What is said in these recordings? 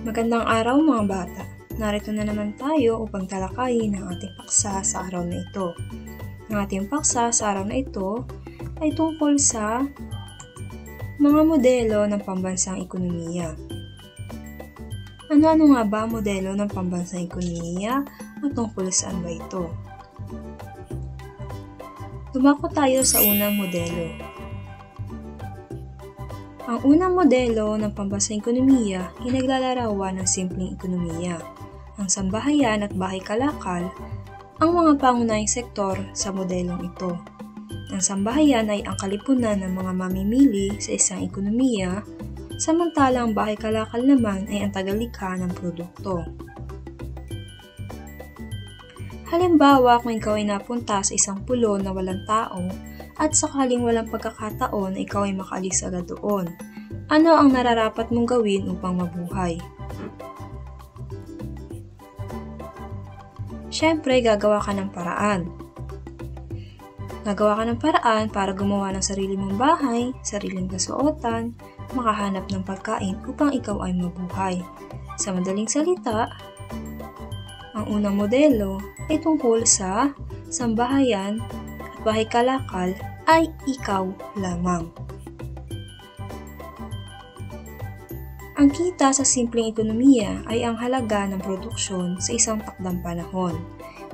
Magandang araw mga bata! Narito na naman tayo upang talakayin ang ating paksa sa araw na ito. Ang ating paksa sa araw na ito ay tungkol sa mga modelo ng pambansang ekonomiya. Ano-ano nga ba modelo ng pambansang ekonomiya at tungkol saan ba ito? Dumako tayo sa unang modelo. Ang unang modelo ng pambansang ekonomiya ay naglalarawan ng simpleng ekonomiya. Ang sambahayan at bahay kalakal ang mga pangunahing sektor sa modelong ito. Ang sambahayan ay ang kalipunan ng mga mamimili sa isang ekonomiya, samantalang bahay kalakal naman ay ang tagalikha ng produkto. Halimbawa, kung ikaw ay napunta sa isang pulo na walang tao at sakaling walang pagkakataon na ikaw ay makaalis agad doon, ano ang nararapat mong gawin upang mabuhay? Siyempre, gagawa ka ng paraan. Gagawa ka ng paraan para gumawa ng sarili mong bahay, sariling kasuotan, makahanap ng pagkain upang ikaw ay mabuhay. Sa madaling salita, ang unang modelo ay tungkol sa sambahayan at bahay kalakal ay ikaw lamang. Ang kita sa simpleng ekonomiya ay ang halaga ng produksyon sa isang takdang panahon.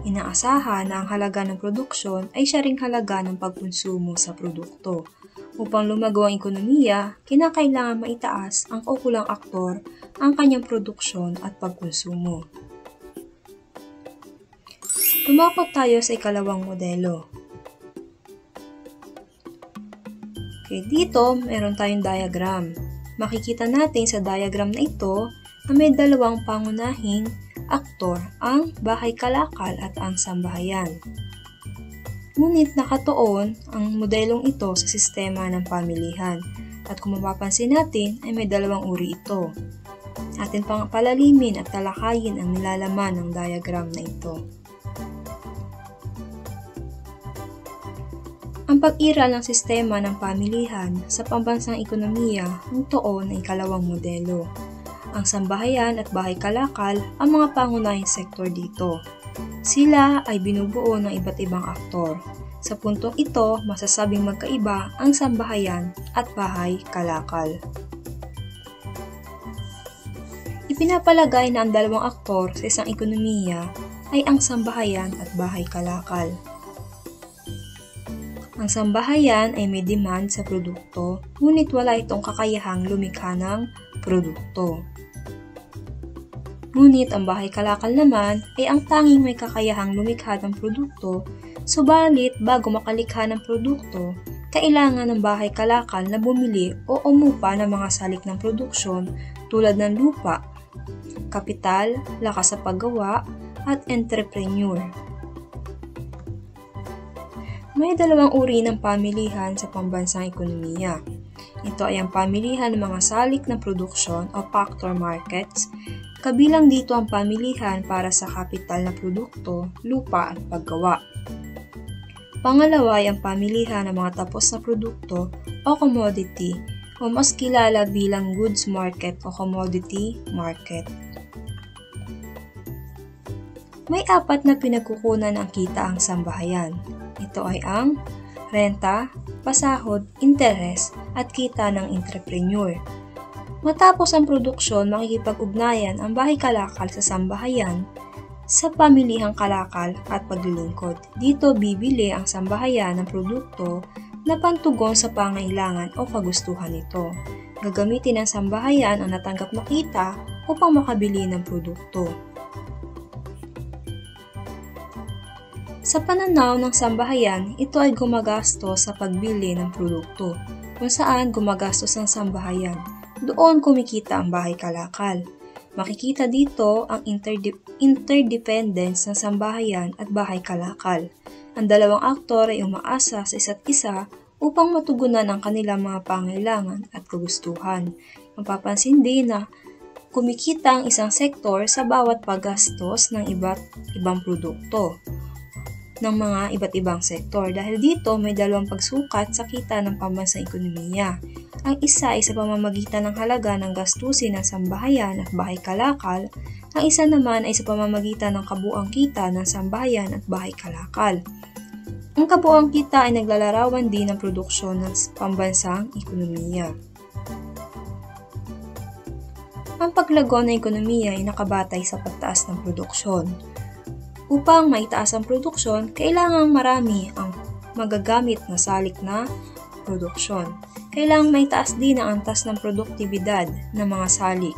Inaasahan na ang halaga ng produksyon ay siya ring halaga ng pagkonsumo sa produkto. Upang lumago ang ekonomiya, kinakailangan maitaas ang kaukulang aktor ang kanyang produksyon at pagkonsumo. Tumakot tayo sa ikalawang modelo. Okay, dito meron tayong diagram. Makikita natin sa diagram na ito na may dalawang pangunahing aktor, ang bahay kalakal at ang sambahayan. Ngunit nakatuon ang modelong ito sa sistema ng pamilihan at kung mapapansin natin ay may dalawang uri ito. Atin pang palalimin at talakayin ang nilalaman ng diagram na ito. Ang pag-iral ng sistema ng pamilihan sa pambansang ekonomiya ang tuon ng ikalawang modelo. Ang sambahayan at bahay kalakal ang mga pangunahing sektor dito. Sila ay binubuo ng iba't ibang aktor. Sa puntong ito, masasabing magkaiba ang sambahayan at bahay kalakal. Ipinapalagay na ang dalawang aktor sa isang ekonomiya ay ang sambahayan at bahay kalakal. Ang sambahayan ay may demand sa produkto, ngunit wala itong kakayahang lumikha ng produkto. Ngunit ang bahay kalakal naman ay ang tanging may kakayahang lumikha ng produkto, subalit bago makalikha ng produkto, kailangan ng bahay kalakal na bumili o umupa ng mga salik ng produksyon tulad ng lupa, kapital, lakas sa paggawa, at entrepreneur. May dalawang uri ng pamilihan sa pambansang ekonomiya. Ito ay ang pamilihan ng mga salik ng produksyon o factor markets, kabilang dito ang pamilihan para sa kapital na produkto, lupa at paggawa. Pangalawa ay ang pamilihan ng mga tapos na produkto o commodity o mas kilala bilang goods market o commodity market. May apat na pinagkukunan ng kita ang sambahayan. Ito ay ang renta, pasahod, interes, at kita ng entrepreneur. Matapos ang produksyon, makikipag-ugnayan ang bahay kalakal sa sambahayan sa pamilihang kalakal at paglilingkod. Dito bibili ang sambahayan ng produkto na pantugon sa pangailangan o kagustuhan nito. Gagamitin ng sambahayan ang natanggap na kita upang makabili ng produkto. Sa pananaw ng sambahayan, ito ay gumagastos sa pagbili ng produkto, kung saan gumagastos ang sambahayan. Doon kumikita ang bahay kalakal. Makikita dito ang interdependence ng sambahayan at bahay kalakal. Ang dalawang aktor ay umaasa sa isa't isa upang matugunan ang kanilang mga pangailangan at kagustuhan. Mapapansin din na kumikita ang isang sektor sa bawat paggastos ng iba't ibang produkto. ng mga iba't ibang sektor dahil dito may dalawang pagsukat sa kita ng pambansang ekonomiya. Ang isa ay sa pamamagitan ng halaga ng gastusin ng sambahayan at bahay kalakal, ang isa naman ay sa pamamagitan ng kabuuang kita ng sambahayan at bahay kalakal. Ang kabuuang kita ay naglalarawan din ng produksyon ng pambansang ekonomiya. Ang paglago ng ekonomiya ay nakabatay sa pagtaas ng produksyon. Upang maitaas ang produksyon, kailangang marami ang magagamit na salik na produksyon. Kailangang maitaas din ang antas ng produktibidad ng mga salik.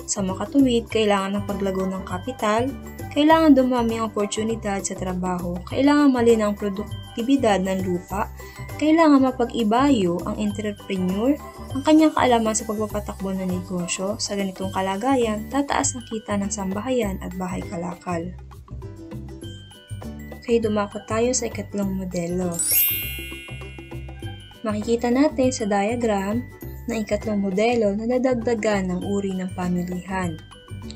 Sa makatuwid, kailangan ng paglago ng kapital, kailangan dumami ang oportunidad sa trabaho, kailangan malinaw ang produktibidad ng lupa, kailangan mapag-ibayo ang entrepreneur ang kanyang kaalaman sa pagpapatakbo ng negosyo. Sa ganitong kalagayan, tataas ang kita ng sambahayan at bahay kalakal. Okay, dumako tayo sa ikatlong modelo. Makikita natin sa diagram na ikatlong modelo na nadagdagan ng uri ng pamilihan.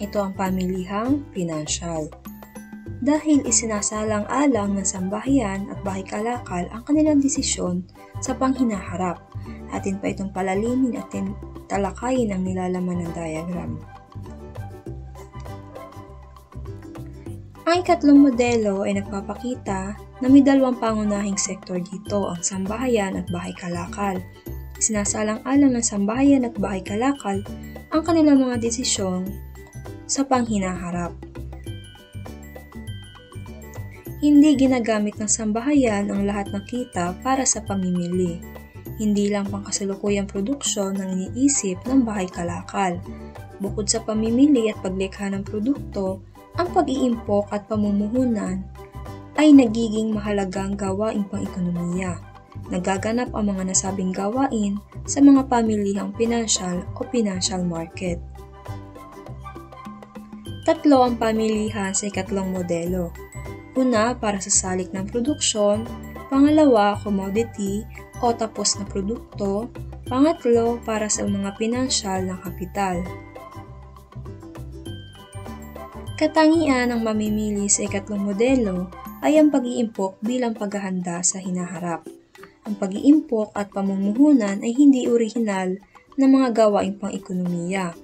Ito ang pamilihang pinansyal. Dahil isinasalang-alang ng sambahayan at bahay kalakal ang kanilang desisyon sa panghinaharap, atin pa itong palalimin at talakayin ang nilalaman ng diagram. Ang ikatlong modelo ay nagpapakita na may dalawang pangunahing sektor dito, ang sambahayan at bahay kalakal. Sinasalang-alang ng sambahayan at bahay kalakal ang kanilang mga desisyon sa panghinaharap. Hindi ginagamit ng sambahayan ang lahat ng kita para sa pamimili. Hindi lang pangkasalukuyang produksyon ang iniisip ng bahay kalakal. Bukod sa pamimili at paglikha ng produkto, ang pag-iimpok at pamumuhunan ay nagiging mahalagang gawaing pang-ekonomiya. Nagaganap ang mga nasabing gawain sa mga pamilihang pinansyal o financial market. Tatlo ang pamilihan sa ikatlong modelo. Una, para sa salik ng produksyon. Pangalawa, commodity o tapos na produkto. Pangatlo, para sa mga pinansyal na kapital. Katangian ng mamimili sa ikatlong modelo ay ang pag-iimpok bilang paghahanda sa hinaharap. Ang pag-iimpok at pamumuhunan ay hindi orihinal na mga gawaing pang-ekonomiya.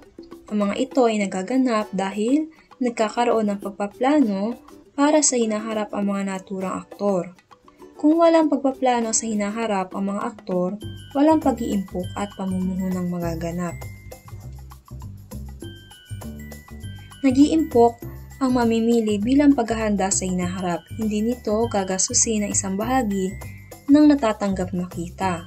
Ang mga ito ay nagaganap dahil nagkakaroon ng pagpaplano para sa hinaharap ang mga naturang aktor. Kung walang pagpaplano sa hinaharap ang mga aktor, walang pag-iimpok at pamumuhunang magaganap. Nag-iimpok ang mamimili bilang paghahanda sa hinaharap. Hindi nito gagastusin ang isang bahagi ng natatanggap na kita.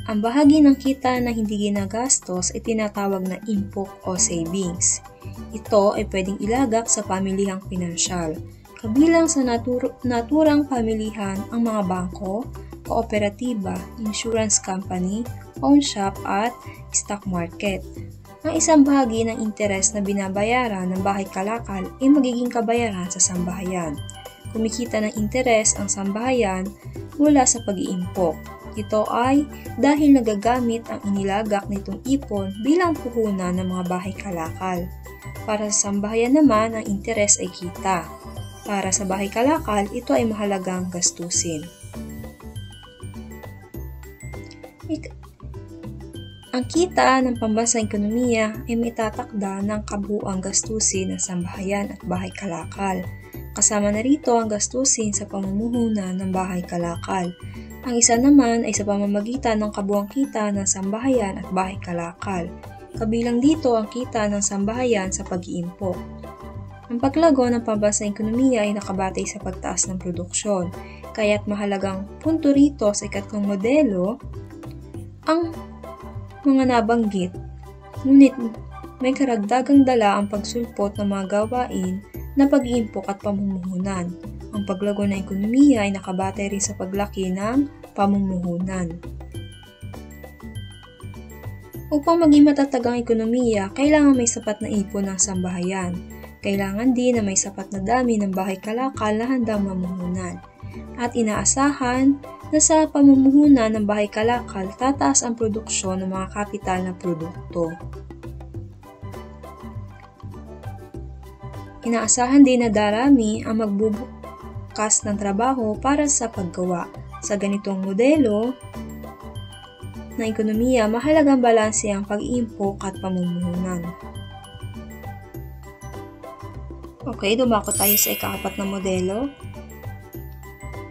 Ang bahagi ng kita na hindi ginagastos ay tinatawag na impok o savings. Ito ay pwedeng ilagak sa pamilihang pinansyal. Kabilang sa naturang pamilihan ang mga bangko, kooperatiba, insurance company, pawn shop at stock market. Ang isang bahagi ng interes na binabayaran ng bahay kalakal ay magiging kabayaran sa sambahayan. Kumikita ng interes ang sambahayan mula sa pag-iimpok. Ito ay dahil nagagamit ang inilagak nitong ipon bilang puhunan ng mga bahay kalakal. Para sa sambahayan naman, ang interes ay kita. Para sa bahay kalakal, ito ay mahalagang gastusin. Ang kita ng pambansang ekonomiya ay may tatakda ng kabuuang gastusin ng sambahayan at bahay kalakal. Kasama na rito ang gastusin sa pamumuhunan ng bahay kalakal. Ang isa naman ay sa pamamagitan ng kabuuang kita ng sambahayan at bahay kalakal. Kabilang dito ang kita ng sambahayan sa pag-iimpok. Ang paglago ng pambansang ekonomiya ay nakabatay sa pagtaas ng produksyon, kaya't mahalagang punto rito sa ikatlong modelo ang mga nabanggit, ngunit may karagdagang dala ang pagsulpot ng mga gawain na pag-iimpok at pamumuhunan. Ang paglago ng ekonomiya ay nakabatay rin sa paglaki ng pamumuhunan. Upang maging matatag ang ekonomiya, kailangan may sapat na ipon ng sambahayan. Kailangan din na may sapat na dami ng bahay kalakal na handang mamuhunan. At inaasahan na sa pamumuhunan ng bahay kalakal, tataas ang produksyon ng mga kapital na produkto. Inaasahan din na darami ang lakas ng trabaho para sa paggawa. Sa ganitong modelo ng ekonomiya, mahalagang balanse ang pag-iimpok at pamumuhunan. Okay, dumako tayo sa ika-4 na modelo.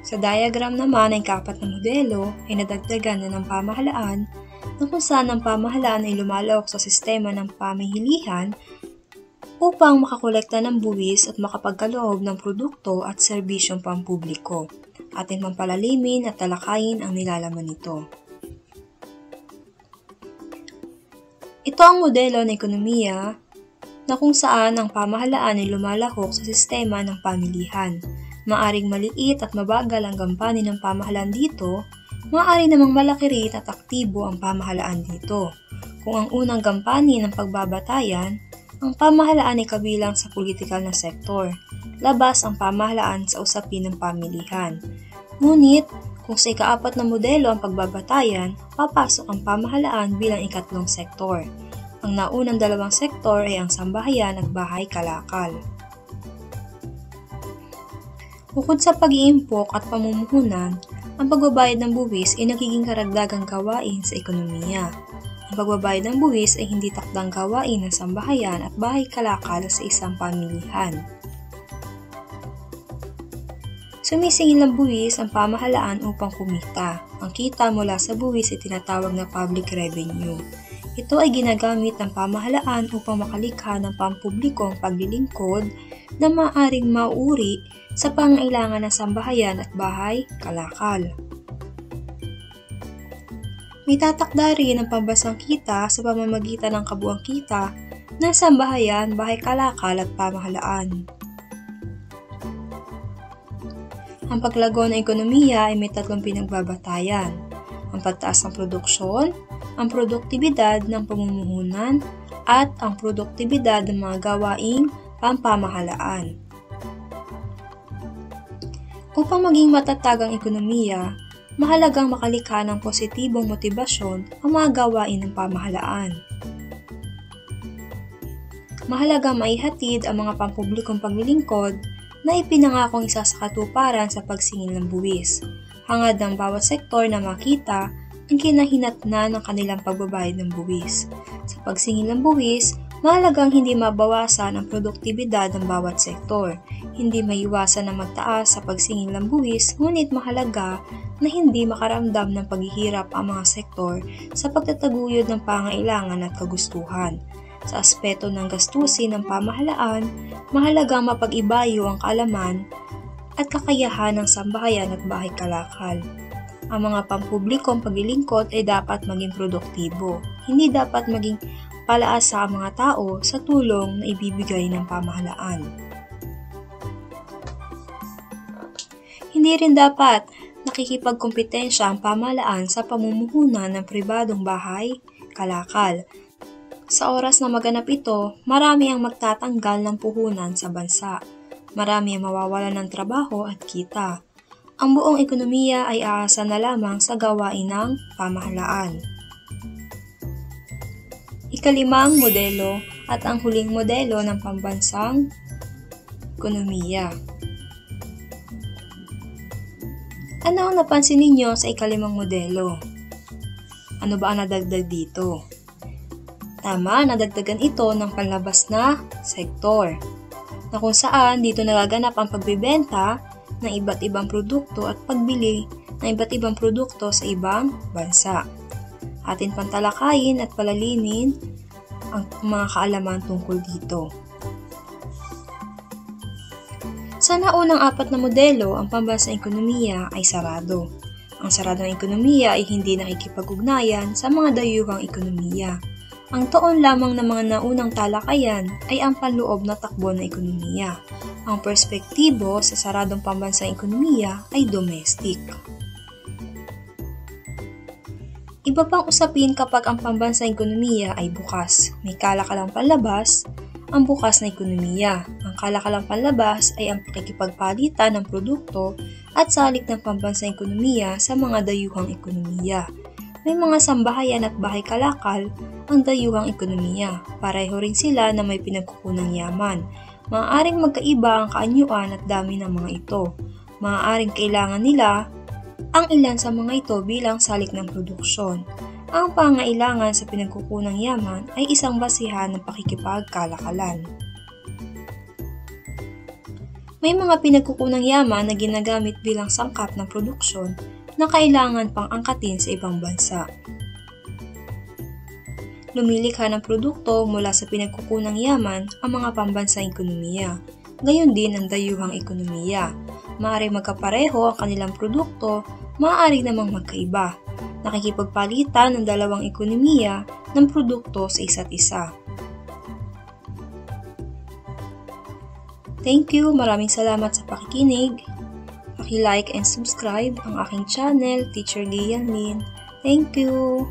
Sa diagram naman ng ika-4 na modelo ay nadagdagan na ng pamahalaan na kung saan ang pamahalaan ay lumalawak sa sistema ng pamimilihan upang makakolekta ng buwis at makapagkaloob ng produkto at serbisyong pampubliko. Atin pampalalimin at talakayin ang nilalaman nito. Ito ang modelo ng ekonomiya na kung saan ang pamahalaan ay lumalahok sa sistema ng pamilihan. Maaring maliit at mabagal ang gampanin ng pamahalaan dito, maaari namang malaki rin at aktibo ang pamahalaan dito. Kung ang unang gampanin ng pagbabatayan, ang pamahalaan ay kabilang sa politikal na sektor. Labas ang pamahalaan sa usapin ng pamilihan. Ngunit, kung sa ika-4 na modelo ang pagbabatayan, papasok ang pamahalaan bilang ikatlong sektor. Ang naunang dalawang sektor ay ang sambahayan at bahay kalakal. Bukod sa pag-iimpok at pamumuhunan, ang pagbabayad ng buwis ay nagiging karagdagang gawain sa ekonomiya. Ang pagbabayad ng buwis ay hindi takdang gawain ng sambahayan at bahay kalakal sa isang pamilihan. Sumisingil ng buwis ang pamahalaan upang kumita. Ang kita mula sa buwis ay tinatawag na public revenue. Ito ay ginagamit ng pamahalaan upang makalikha ng pampublikong paglilingkod na maaaring mauuri sa pangailangan ng sambahayan at bahay kalakal. May tatakda rin ang pambansang kita sa pamamagitan ng kabuuang kita ng sambahayan, bahay kalakal at pamahalaan. Ang paglago ng ekonomiya ay may tatlong pinagbabatayan: ang pagtaas ng produksyon, ang produktibidad ng pamumuhunan, at ang produktibidad ng mga gawaing pampamahalaan. Upang maging matatag ang ekonomiya, mahalagang makalikha ng positibong motibasyon ang mga gawain ng pamahalaan. Mahalagang maihatid ang mga pampublikong paglilingkod na ipinangakong isa sa katuparan sa pagsingil ng buwis. Hangad ng bawat sektor na makita ang kinahinatnan ng kanilang pagbabayad ng buwis. Sa pagsingil ng buwis, mahalagang hindi mabawasan ang produktibidad ng bawat sektor. Hindi maiwasan na magtaas sa pagsingil ng buwis, ngunit mahalaga na hindi makaramdam ng paghihirap ang mga sektor sa pagtataguyod ng pangailangan at kagustuhan. Sa aspeto ng gastusin ng pamahalaan, mahalagang mapag-ibayo ang kaalaman at kakayahan ng sambahayan at bahay kalakal. Ang mga pampublikong paglilingkod ay dapat maging produktibo. Hindi dapat maging palaasa ang mga tao sa tulong na ibibigay ng pamahalaan. Hindi rin dapat nakikipagkompetensya ang pamahalaan sa pamumuhunan ng pribadong bahay kalakal. Sa oras na maganap ito, marami ang magtatanggal ng puhunan sa bansa. Marami ang mawawalan ng trabaho at kita. Ang buong ekonomiya ay aasa na lamang sa gawain ng pamahalaan. Ika-5 modelo at ang huling modelo ng pambansang ekonomiya. Ano ang napansin ninyo sa ika-5 modelo? Ano ba ang nadagdag dito? Tama, nadagdagan ito ng panlabas na sektor, na kung saan dito nagaganap ang pagbibenta ng iba't ibang produkto at pagbili ng iba't ibang produkto sa ibang bansa. Atin pantalakayin at palalimin ang mga kaalaman tungkol dito. Sa naunang 4 na modelo, ang pambansang ekonomiya ay sarado. Ang saradong ekonomiya ay hindi nakikipag-ugnayan sa mga dayuhang ekonomiya. Ang tuon lamang ng mga naunang talakayan ay ang panloob na takbo ng ekonomiya. Ang perspektibo sa saradong pambansang ekonomiya ay domestic. Iba pang usapin kapag ang pambansang ekonomiya ay bukas. May kalakalang panlabas, ang bukas na ekonomiya. Ang kalakalang panlabas ay ang pakikipagpalitan ng produkto at salik ng pambansang ekonomiya sa mga dayuhang ekonomiya. May mga sambahayan at bahay kalakal ang dayuhang ekonomiya. Pareho rin sila na may pinagkukunang yaman. Maaaring magkaiba ang kaanyuan at dami ng mga ito. Maaaring kailangan nila ang ilan sa mga ito bilang salik ng produksyon. Ang pangailangan sa pinagkukunang yaman ay isang basihan ng pakikipagkalakalan. May mga pinagkukunang yaman na ginagamit bilang sangkap ng produksyon na kailangan pang angkatin sa ibang bansa. Lumilikha ng produkto mula sa pinagkukunang yaman ang mga pambansang ekonomiya. Gayon din ang dayuhang ekonomiya. Maaaring magkapareho ang kanilang produkto, maaari namang magkaiba. Nakikipagpalitan ng dalawang ekonomiya ng produkto sa isa't isa. Thank you, maraming salamat sa pakikinig. Paki-like and subscribe ang aking channel, Teacher Lian Lin. Thank you!